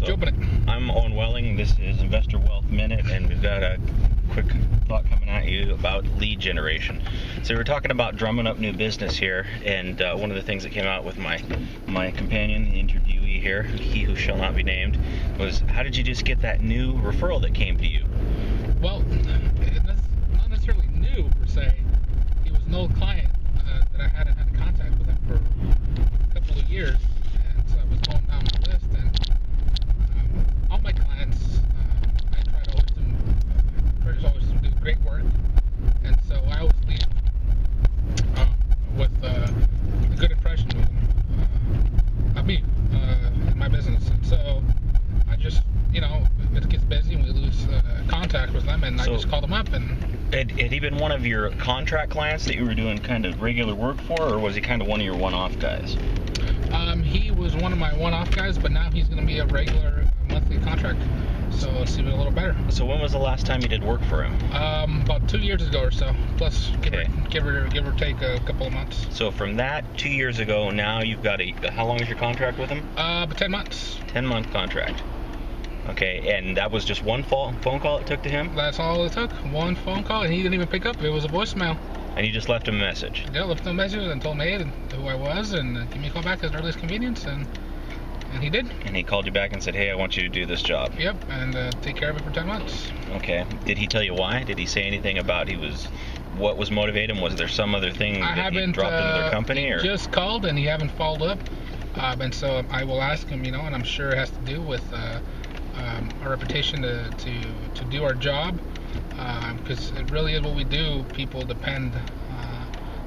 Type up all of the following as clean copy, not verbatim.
you open it? I'm Owen Welling. This is Investor Wealth Minute, and we've got a quick thought coming at you about lead generation. So we're talking about drumming up new business here, and one of the things that came out with my companion, the interviewee here, he who shall not be named, was how did you just get that new referral that came to you? Well, that's not necessarily new per se. He was an old client that I hadn't had contact with him for a couple of years, and so I was going down my list, and all my clients, I try to always do great work, and so I always leave with a good impression of me and my business. And so I just, if it gets busy and we lose contact with them, and I just call them up. And had he been one of your contract clients that you were doing kind of regular work for, or was he kind of one of your one-off guys? He was one of my one-off guys, but now he's going to be a regular monthly contract, so it's even a little better. So when was the last time you did work for him? About 2 years ago or so, plus give or take a couple of months. So from that 2 years ago, now you've got how long is your contract with him? 10 months. 10-month contract. Okay, and that was just one phone call it took to him? That's all it took, one phone call, and he didn't even pick up. It was a voicemail. And you just left him a message? Yeah, left him a message and told me who I was, and give me a call back at his earliest convenience, and he did. And he called you back and said, hey, I want you to do this job. Yep, and take care of it for 10 months. Okay. Did he tell you why? Did he say anything about what was motivating him? Was there some other thing that he dropped into their company? He just called, and he haven't followed up. And so I will ask him, and I'm sure it has to do with our reputation to do our job, because it really is what we do. People depend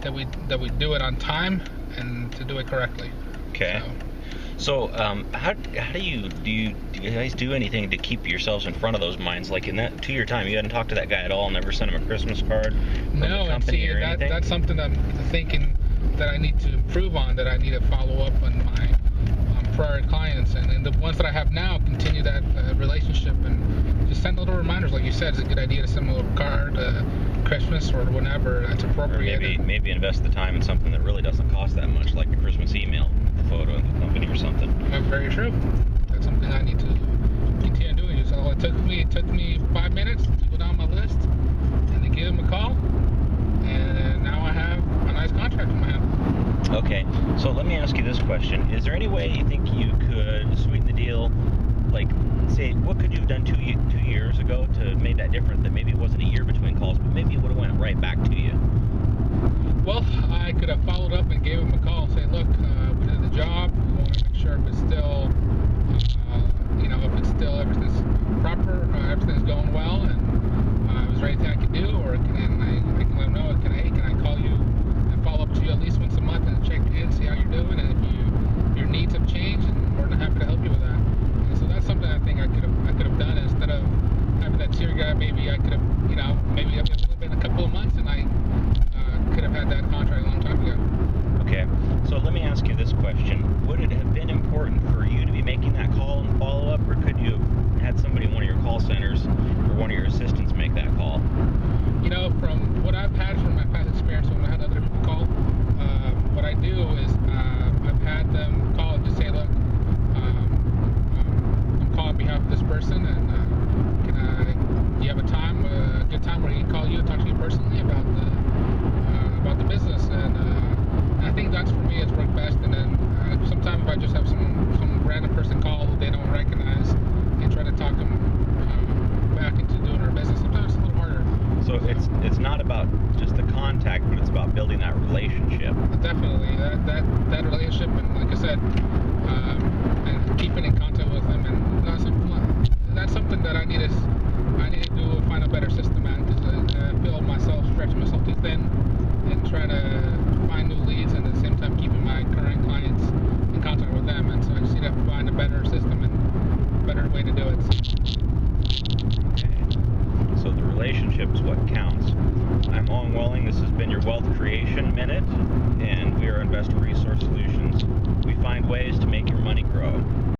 that we do it on time and to do it correctly. Okay. So how do you guys do anything to keep yourselves in front of those minds? Like in that 2-year time, you hadn't talked to that guy at all, never sent him a Christmas card from the company or anything? That's something I'm thinking that I need to improve on, that I need to follow up on my prior clients, and the ones that I have now, continue that relationship, and just send little reminders. Like you said, it's a good idea to send a little card, Christmas or whenever that's appropriate. Or maybe invest the time in something that really doesn't cost that much, like a Christmas email, the photo of the company or something. Very true. That's something I need to continue doing. So it took me 5 minutes to go down my list and to give him a call, and now I have a nice contract in my hand. Okay, so let me ask you this question. Is there any way you think you could sweeten the deal? Like, say, what could you have done 2 years ago to make that different? That maybe it wasn't a year between calls, but maybe it would have went right back to you. Well, I could have followed up and gave him a call and say, look, we did the job. We want to make sure if it's still, everything's proper, everything's going well, and is there anything I can do, or I can let him know, can I call you and follow up to you at least once a month and check in, see how you're doing, and if your needs have changed, I'm more than happy to help you with that. And so that's something I think I could have done. Instead of having that tier guy, maybe I could have, maybe it's been a couple of months, and I could have had that contract a long time ago. Okay, so let me ask you this question. Would it have been important for you to be making that call and follow-up, or could you have had somebody in one of your call centers or one of your assistants make that call? From what I've had from my past experience when I had other people call, what I do is I've had them call and just say, look, I'm calling on behalf of this person, and do you have a good time where he can call you and talk to you personally about the business? And I think that's, for me, it's worked best. And then sometimes if I just have some random person call who they don't recognize and try to talk them back into doing our business, sometimes it's a little harder. So it's not about just the contact, but it's about building that relationship. Definitely, that relationship, and like I said,